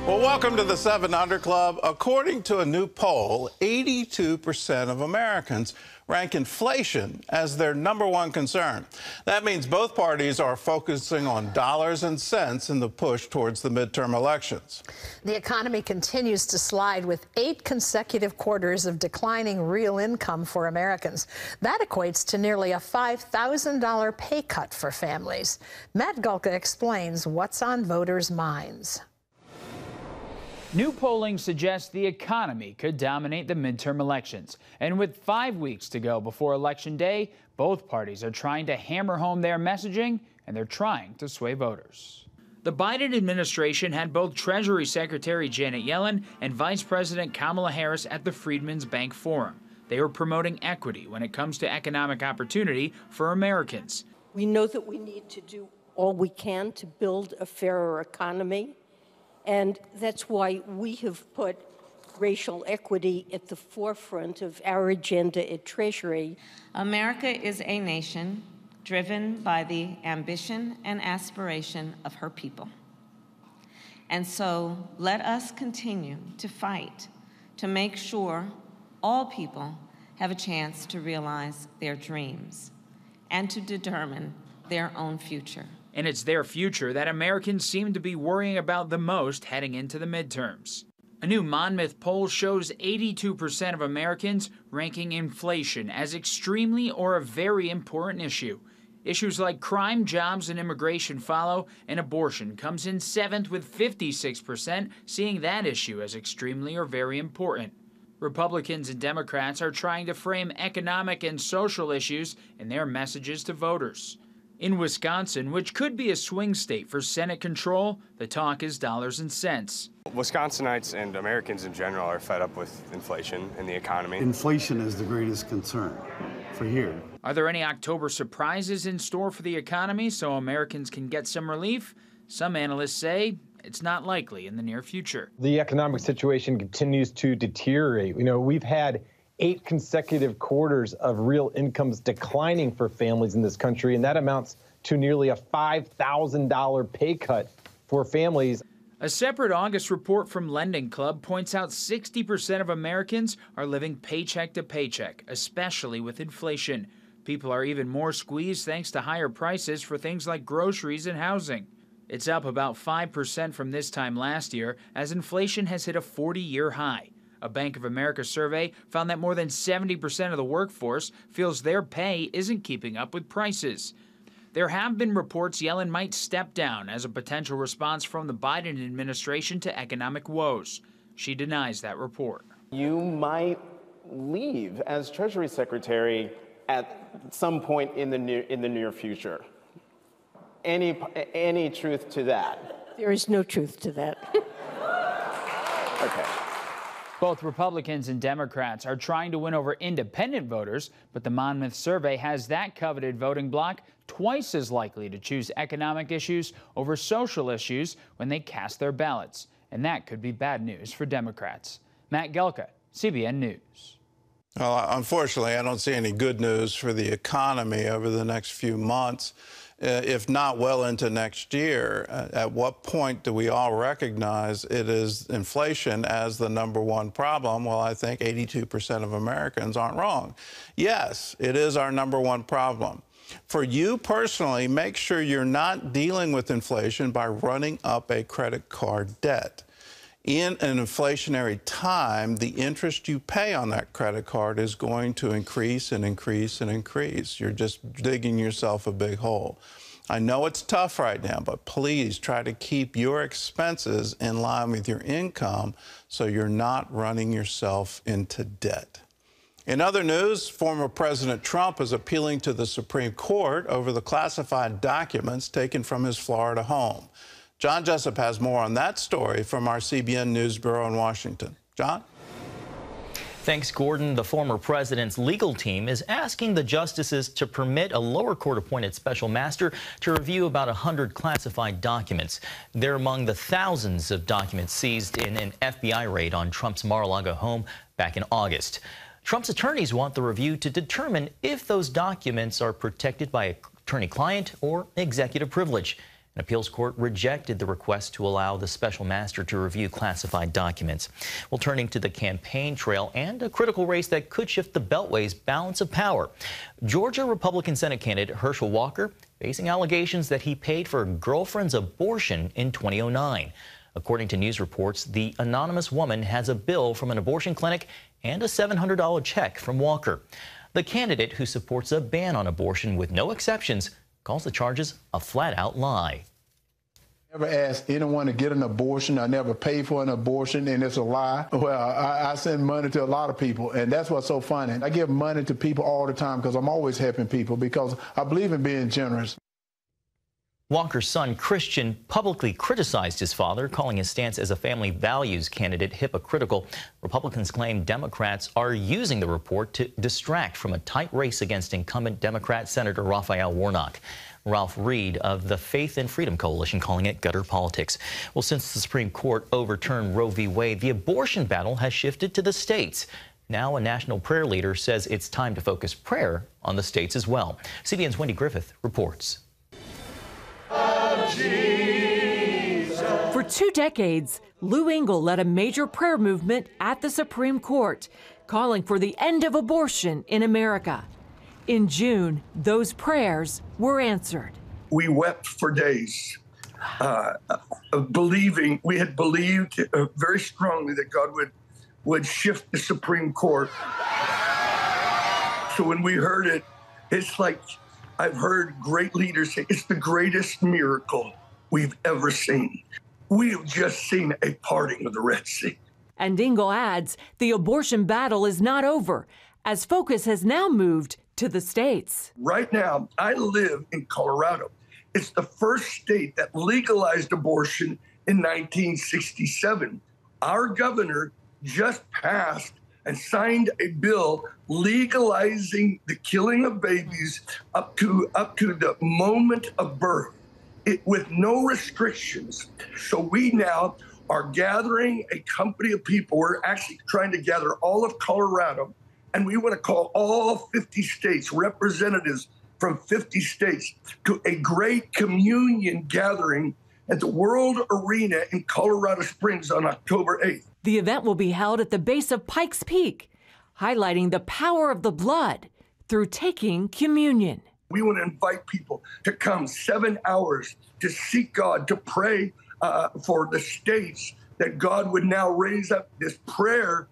Well, welcome to the 7 Under Club. According to a new poll, 82% of Americans rank inflation as their #1 concern. That means both parties are focusing on dollars and cents in the push towards the midterm elections. The economy continues to slide with 8 consecutive quarters of declining real income for Americans. That equates to nearly a $5,000 pay cut for families. Matt Gulka explains what's on voters' minds. New polling suggests the economy could dominate the midterm elections. And with 5 weeks to go before Election Day, both parties are trying to hammer home their messaging, and they're trying to sway voters. The Biden administration had both Treasury Secretary Janet Yellen and Vice President Kamala Harris at the Freedmen's Bank Forum. They were promoting equity when it comes to economic opportunity for Americans. We know that we need to do all we can to build a fairer economy. And that's why we have put racial equity at the forefront of our agenda at Treasury. America is a nation driven by the ambition and aspiration of her people. And so let us continue to fight to make sure all people have a chance to realize their dreams and to determine their own future. And it's their future that Americans seem to be worrying about the most heading into the midterms. A new Monmouth poll shows 82% of Americans ranking inflation as extremely or a very important issue. Issues like crime, jobs, and immigration follow, and abortion comes in 7th with 56% seeing that issue as extremely or very important. Republicans and Democrats are trying to frame economic and social issues in their messages to voters. In Wisconsin, which could be a swing state for Senate control, the talk is dollars and cents. Wisconsinites and Americans in general are fed up with inflation and the economy. Inflation is the greatest concern for here. Are there any October surprises in store for the economy so Americans can get some relief? Some analysts say it's not likely in the near future. The economic situation continues to deteriorate. We've had 8 consecutive quarters of real incomes declining for families in this country, and that amounts to nearly a $5,000 pay cut for families. A separate August report from Lending Club points out 60% of Americans are living paycheck to paycheck, especially with inflation. People are even more squeezed thanks to higher prices for things like groceries and housing. It's up about 5% from this time last year as inflation has hit a 40-year high. A Bank of America survey found that more than 70% of the workforce feels their pay isn't keeping up with prices. There have been reports Yellen might step down as a potential response from the Biden administration to economic woes. She denies that report. You might leave as Treasury Secretary at some point in the near future. Any truth to that? There is no truth to that. Okay. Both Republicans and Democrats are trying to win over independent voters, but the Monmouth survey has that coveted voting bloc twice as likely to choose economic issues over social issues when they cast their ballots. And that could be bad news for Democrats. Matt Gulka, CBN News. Well, unfortunately, I don't see any good news for the economy over the next few months, if not well into next year. At what point do we all recognize it is inflation as the #1 problem? Well, I think 82% of Americans aren't wrong. Yes, it is our #1 problem. For you personally, make sure you're not dealing with inflation by running up a credit card debt. In an inflationary time, the interest you pay on that credit card is going to increase and increase and increase. You're just digging yourself a big hole. I know it's tough right now, but please try to keep your expenses in line with your income so you're not running yourself into debt. In other news, former President Trump is appealing to the Supreme Court over the classified documents taken from his Florida home. John Jessup has more on that story from our CBN News Bureau in Washington. John? Thanks, Gordon. The former president's legal team is asking the justices to permit a lower court-appointed special master to review about 100 classified documents. They're among the thousands of documents seized in an FBI raid on Trump's Mar-a-Lago home back in August. Trump's attorneys want the review to determine if those documents are protected by attorney-client or executive privilege. An appeals court rejected the request to allow the special master to review classified documents. Well, turning to the campaign trail and a critical race that could shift the Beltway's balance of power. Georgia Republican Senate candidate Herschel Walker facing allegations that he paid for a girlfriend's abortion in 2009. According to news reports, the anonymous woman has a bill from an abortion clinic and a $700 check from Walker. The candidate, who supports a ban on abortion with no exceptions, calls the charges a flat-out lie. I never asked anyone to get an abortion. I never paid for an abortion, and it's a lie. Well, I send money to a lot of people, and that's what's so funny. I give money to people all the time because I'm always helping people because I believe in being generous. Walker's son, Christian, publicly criticized his father, calling his stance as a family values candidate hypocritical. Republicans claim Democrats are using the report to distract from a tight race against incumbent Democrat Senator Raphael Warnock. Ralph Reed of the Faith and Freedom Coalition calling it gutter politics. Well, since the Supreme Court overturned Roe v. Wade, the abortion battle has shifted to the states. Now a national prayer leader says it's time to focus prayer on the states as well. CBN's Wendy Griffith reports. For 2 decades, Lou Engle led a major prayer movement at the Supreme Court, calling for the end of abortion in America. In June, those prayers were answered. We wept for days, we had believed very strongly that God would shift the Supreme Court. So when we heard it, it's like I've heard great leaders say, it's the greatest miracle we've ever seen. We have just seen a parting of the Red Sea. And Engle adds the abortion battle is not over, as focus has now moved to the states. Right now, I live in Colorado. It's the first state that legalized abortion in 1967. Our governor just passed and signed a bill legalizing the killing of babies up to the moment of birth, with no restrictions. So we now are gathering a company of people. We're actually trying to gather all of Colorado, and we want to call all 50 states, representatives from 50 states, to a great communion gathering at the World Arena in Colorado Springs on October 8th. The event will be held at the base of Pikes Peak, highlighting the power of the blood through taking communion. We want to invite people to come 7 hours to seek God, to pray for the states, that God would now raise up this prayer.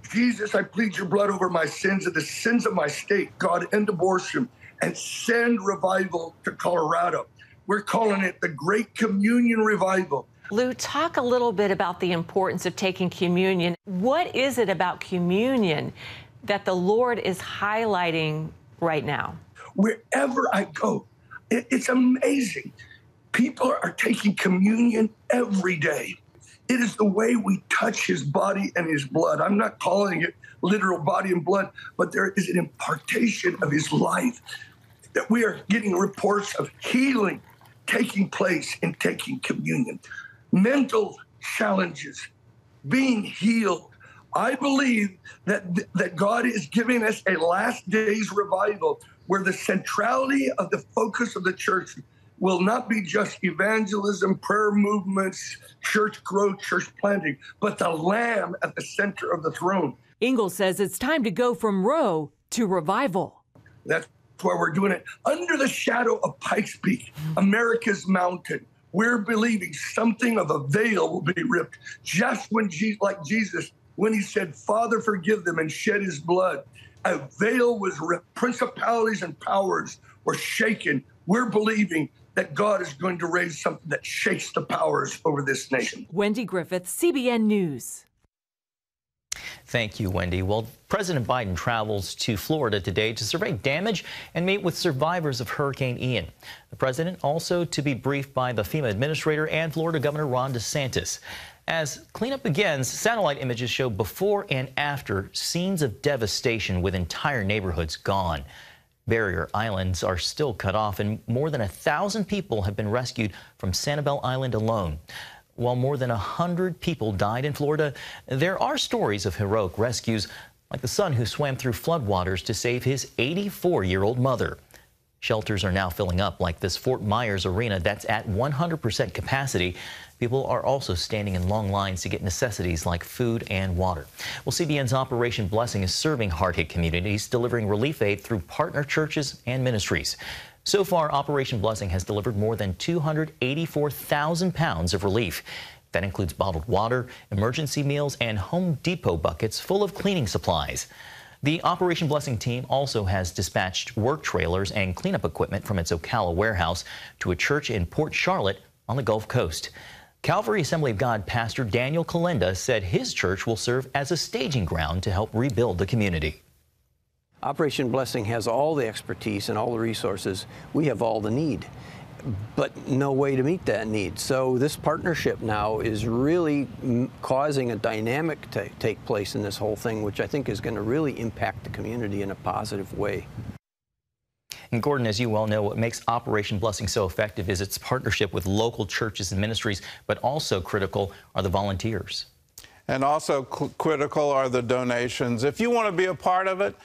Jesus, I plead your blood over my sins and the sins of my state. God, end abortion and send revival to Colorado. We're calling it the Great Communion Revival. Lou, talk a little bit about the importance of taking communion. What is it about communion that the Lord is highlighting right now? Wherever I go, it's amazing. People are taking communion every day. It is the way we touch his body and his blood. I'm not calling it literal body and blood, but there is an impartation of his life, that we are getting reports of healing taking place in taking communion. Mental challenges, being healed. I believe that God is giving us a last days revival where the centrality of the focus of the church will not be just evangelism, prayer movements, church growth, church planting, but the Lamb at the center of the throne. Engle says it's time to go from Roe to revival. That's why we're doing it under the shadow of Pikes Peak, America's mountain. We're believing something of a veil will be ripped, just when like Jesus, when he said, Father, forgive them, and shed his blood. A veil was ripped. Principalities and powers were shaken. We're believing that God is going to raise something that shakes the powers over this nation. Wendy Griffith, CBN News. Thank you, Wendy. Well, President Biden travels to Florida today to survey damage and meet with survivors of Hurricane Ian. The president also to be briefed by the FEMA administrator and Florida Governor Ron DeSantis. As cleanup begins, satellite images show before and after scenes of devastation with entire neighborhoods gone. Barrier islands are still cut off, and more than 1,000 people have been rescued from Sanibel Island alone. While more than 100 people died in Florida, there are stories of heroic rescues, like the son who swam through floodwaters to save his 84-year-old mother. Shelters are now filling up, like this Fort Myers arena that's at 100% capacity. People are also standing in long lines to get necessities like food and water. Well, CBN's Operation Blessing is serving hard-hit communities, delivering relief aid through partner churches and ministries. So far, Operation Blessing has delivered more than 284,000 pounds of relief. That includes bottled water, emergency meals, and Home Depot buckets full of cleaning supplies. The Operation Blessing team also has dispatched work trailers and cleanup equipment from its Ocala warehouse to a church in Port Charlotte on the Gulf Coast. Calvary Assembly of God Pastor Daniel Kalinda said his church will serve as a staging ground to help rebuild the community. Operation Blessing has all the expertise and all the resources. We have all the need, but no way to meet that need. So this partnership now is really causing a dynamic to take place in this whole thing, which I think is going to really impact the community in a positive way. And Gordon, as you well know, what makes Operation Blessing so effective is its partnership with local churches and ministries, but also critical are the volunteers. And also critical are the donations. If you want to be a part of it,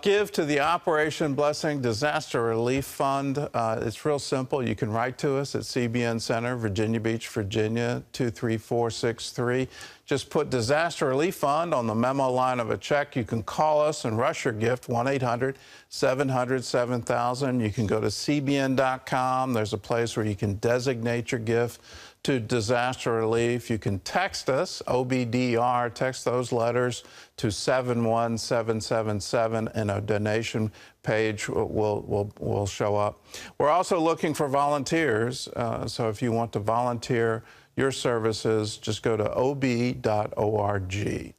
give to the Operation Blessing Disaster Relief Fund. It's real simple. You can write to us at CBN Center, Virginia Beach, Virginia, 23463. Just put Disaster Relief Fund on the memo line of a check. You can call us and rush your gift, 1-800-700-7000. You can go to cbn.com. There's a place where you can designate your gift to disaster relief. You can text us, OBDR, text those letters to 71777, and a donation page will show up. We're also looking for volunteers, so if you want to volunteer your services, just go to ob.org.